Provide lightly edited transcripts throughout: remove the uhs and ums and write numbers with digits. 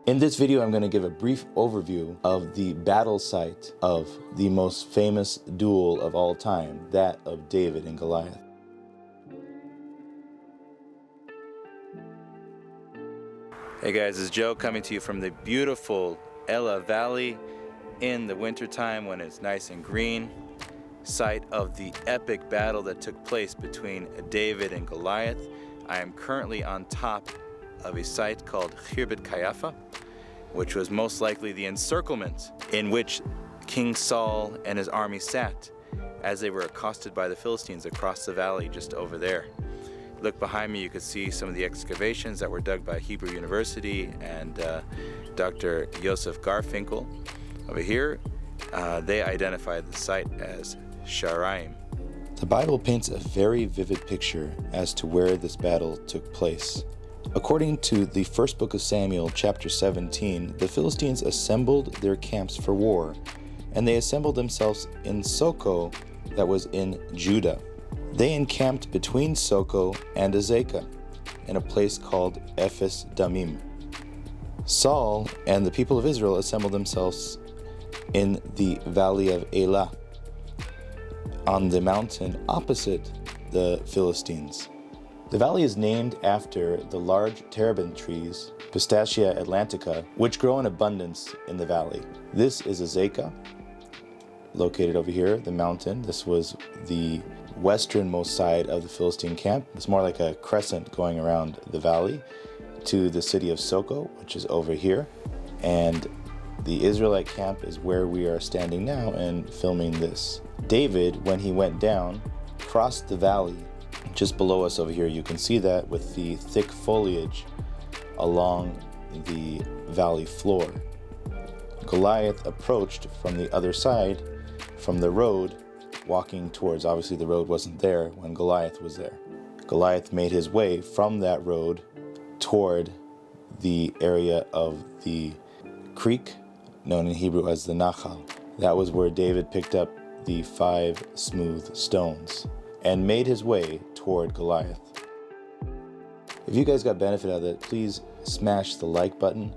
In this video, I'm going to give a brief overview of the battle site of the most famous duel of all time, that of David and Goliath. Hey guys, it's Joe coming to you from the beautiful Ela Valley in the wintertime when it's nice and green, site of the epic battle that took place between David and Goliath. I am currently on top of a site called Khirbet Qeiyafa, which was most likely the encirclement in which King Saul and his army sat as they were accosted by the Philistines across the valley just over there. Look behind me, you can see some of the excavations that were dug by Hebrew University and Dr. Yosef Garfinkel. Over here, they identified the site as Sharaim. The Bible paints a very vivid picture as to where this battle took place. According to the first book of Samuel, chapter 17, the Philistines assembled their camps for war, and they assembled themselves in Soko, that was in Judah. They encamped between Soko and Azekah, in a place called Ephes Damim. Saul and the people of Israel assembled themselves in the valley of Elah, on the mountain opposite the Philistines. The valley is named after the large terebinth trees, Pistacia atlantica, which grow in abundance in the valley. This is Azekah, located over here, the mountain. This was the westernmost side of the Philistine camp. It's more like a crescent going around the valley to the city of Soko, which is over here. And the Israelite camp is where we are standing now and filming this. David, when he went down, crossed the valley. Just below us over here, you can see that with the thick foliage along the valley floor. Goliath approached from the other side, from the road, walking towards, obviously the road wasn't there when Goliath was there. Goliath made his way from that road toward the area of the creek, known in Hebrew as the Nachal. That was where David picked up the 5 smooth stones and made his way toward Goliath. If you guys got benefit out of it, please smash the like button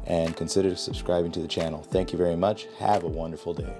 and consider subscribing to the channel. Thank you very much. Have a wonderful day.